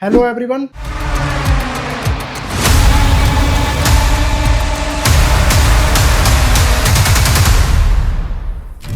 Hello everyone.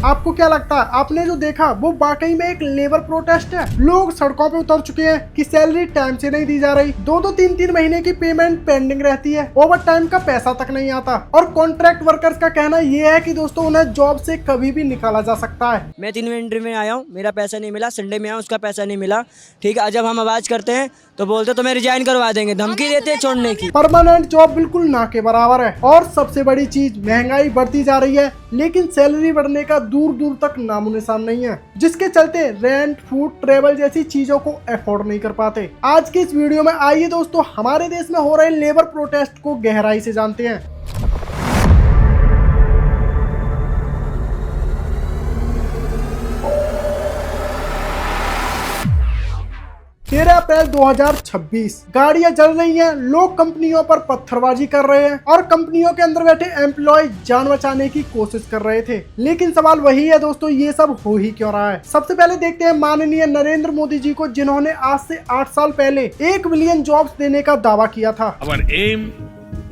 आपको क्या लगता है, आपने जो देखा वो वाकई में एक लेबर प्रोटेस्ट है? लोग सड़कों पे उतर चुके हैं कि सैलरी टाइम से नहीं दी जा रही, 2-3 महीने की पेमेंट पेंडिंग रहती है, ओवर टाइम का पैसा तक नहीं आता। और कॉन्ट्रैक्ट वर्कर्स का कहना ये है कि दोस्तों उन्हें जॉब से कभी भी निकाला जा सकता है। मैं 3 मिनट में आया हूँ, मेरा पैसा नहीं मिला, संडे में आया उसका पैसा नहीं मिला। ठीक है, जब हम आवाज करते हैं तो बोलते तो मैं रिजाइन करवा देंगे, धमकी देते हैं छोड़ने की। परमानेंट जॉब बिल्कुल ना के बराबर है। और सबसे बड़ी चीज, महंगाई बढ़ती जा रही है लेकिन सैलरी बढ़ने का दूर दूर तक नामो निशान नहीं है, जिसके चलते रेंट, फूड, ट्रेवल जैसी चीजों को अफोर्ड नहीं कर पाते। आज के इस वीडियो में आइए दोस्तों हमारे देश में हो रहे लेबर प्रोटेस्ट को गहराई से जानते हैं। 13 अप्रैल 2026 गाड़ियां जल रही हैं, लोग कंपनियों पर पत्थरबाजी कर रहे हैं और कंपनियों के अंदर बैठे एम्प्लॉय जान बचाने की कोशिश कर रहे थे। लेकिन सवाल वही है दोस्तों, ये सब हो ही क्यों रहा है? सबसे पहले देखते हैं माननीय नरेंद्र मोदी जी को, जिन्होंने आज से 8 साल पहले 1 मिलियन जॉब्स देने का दावा किया था। Our aim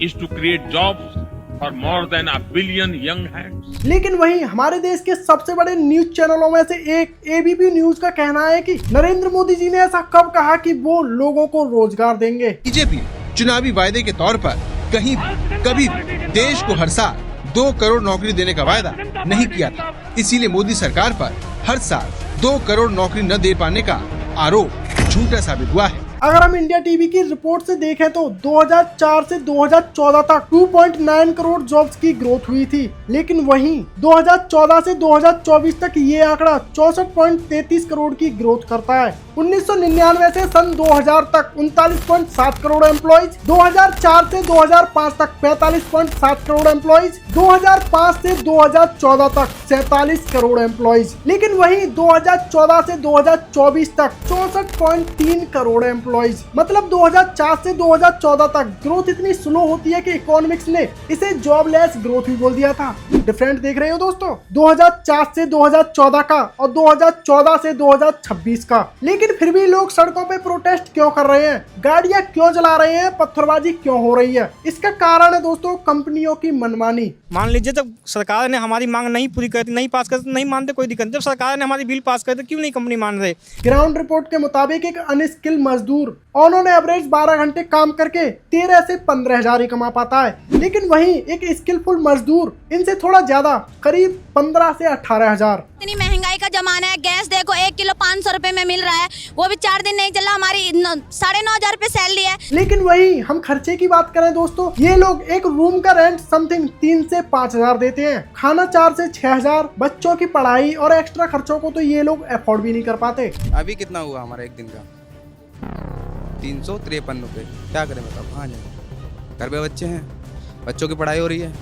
is to create jobs for more than a billion young hands. लेकिन वहीं हमारे देश के सबसे बड़े न्यूज चैनलों में से एक एबीपी न्यूज का कहना है कि नरेंद्र मोदी जी ने ऐसा कब कहा कि वो लोगों को रोजगार देंगे। बीजेपी चुनावी वायदे के तौर पर कहीं कभी देश को हर साल 2 करोड़ नौकरी देने का वायदा नहीं किया था। इसीलिए मोदी सरकार पर हर साल 2 करोड़ नौकरी न दे पाने का आरोप झूठा साबित हुआ है। अगर हम इंडिया टीवी की रिपोर्ट से देखें तो 2004 से 2014 तक 2.9 करोड़ जॉब्स की ग्रोथ हुई थी, लेकिन वहीं 2014 से 2024 तक ये आंकड़ा 64.33 करोड़ की ग्रोथ करता है। 1999 से सन 2000 तक 39.7 करोड़ एम्प्लॉइज, 2004 से 2005 तक 45.7 करोड़ एम्प्लॉइज, 2005 से 2014 तक 47 करोड़ एम्प्लॉइज, लेकिन वहीं 2014 से 2024 तक 64.3 करोड़ एम्प्लॉइज। मतलब 2004 से 2014 तक ग्रोथ इतनी स्लो होती है कि इकोनॉमिक्स ने इसे जॉबलेस ग्रोथ भी बोल दिया था। डिफरेंट देख रहे हो दोस्तों, 2004 से 2014 का और 2014 से 2026 का। लेकिन फिर भी लोग सड़कों पे प्रोटेस्ट क्यों कर रहे हैं, गाड़ियां क्यों जला रहे हैं, पत्थरबाजी क्यों हो रही है? इसका कारण है दोस्तों कंपनियों की मनमानी। मान लीजिए जब सरकार ने हमारी मांग नहीं पूरी करती, नहीं पास करती, नहीं मानते, कोई दिक्कत नहीं। जब सरकार ने हमारी बिल पास कर दी, क्यों नहीं कंपनी मान रहे? ग्राउंड रिपोर्ट के मुताबिक एक अनस्किल मजदूर उन्होंने एवरेज 12 घंटे काम करके 13 से 15 हजार ही कमा पाता है, लेकिन वहीं एक स्किलफुल मजदूर इनसे थोड़ा ज्यादा, करीब 15 से 18 हजार। इतनी महंगाई का जमाना है, गैस देखो 1 किलो 500 रुपए में मिल रहा है, वो भी 4 दिन नहीं चला, हमारी 9,500 रुपए सैलरी है। लेकिन वही हम खर्चे की बात करें दोस्तों, ये लोग एक रूम का रेंट समथिंग 3 से 5 हजार देते हैं, खाना 4 से 6 हजार, बच्चों की पढ़ाई और एक्स्ट्रा खर्चों को तो ये लोग अफोर्ड भी नहीं कर पाते। अभी कितना हुआ हमारा एक दिन का? 353 रुपये। क्या करें बताओ, कहाँ जाए? घर पे बच्चे हैं, बच्चों की पढ़ाई हो रही है,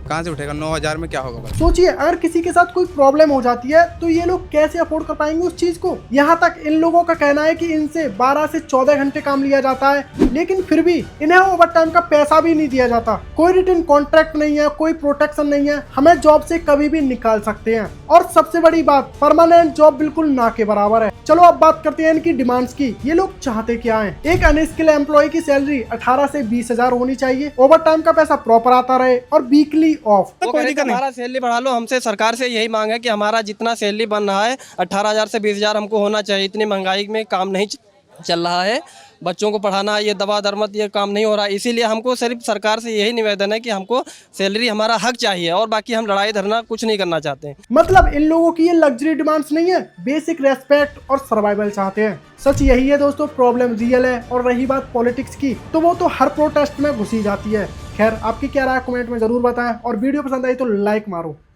कहाँ से उठेगा? 9,000 में क्या होगा? सोचिए, अगर किसी के साथ कोई प्रॉब्लम हो जाती है तो ये लोग कैसे अफोर्ड कर पाएंगे उस चीज को? यहाँ तक इन लोगों का कहना है कि इनसे 12 से 14 घंटे काम लिया जाता है, लेकिन फिर भी इन्हें ओवर टाइम का पैसा भी नहीं दिया जाता। कोई रिटन कॉन्ट्रैक्ट नहीं है, कोई प्रोटेक्शन नहीं है, हमें जॉब से कभी भी निकाल सकते हैं। और सबसे बड़ी बात, परमानेंट जॉब बिल्कुल ना के बराबर है। चलो अब बात करते हैं इनकी डिमांड्स की। ये लोग चाहते क्या है? एक अनस्किल एम्प्लॉय की सैलरी 18 से 20 हजार होनी चाहिए, ओवर टाइम का पैसा प्रॉपर आता रहे और वीकली ऑफ। तो कोई दिक्कत नहीं। हमारा सैलरी बढ़ा लो। हमसे सरकार से यही मांग है कि हमारा जितना सैलरी बन रहा है 18,000 से 20,000 हमको होना चाहिए। इतनी महंगाई में काम नहीं चल रहा है, बच्चों को पढ़ाना, ये दवा दरमद, ये काम नहीं हो रहा है। इसीलिए हमको सिर्फ सरकार से यही निवेदन है कि हमको सैलरी, हमारा हक चाहिए, और बाकी हम लड़ाई धरना कुछ नहीं करना चाहते हैं। मतलब इन लोगों की ये लग्जरी डिमांड्स नहीं है, बेसिक रेस्पेक्ट और सर्वाइवल चाहते हैं। सच यही है दोस्तों, प्रॉब्लम रियल है। और रही बात पॉलिटिक्स की, तो वो तो हर प्रोटेस्ट में घुसी जाती है। खैर, आपकी क्या राय कमेंट में जरूर बताएं और वीडियो पसंद आई तो लाइक मारो।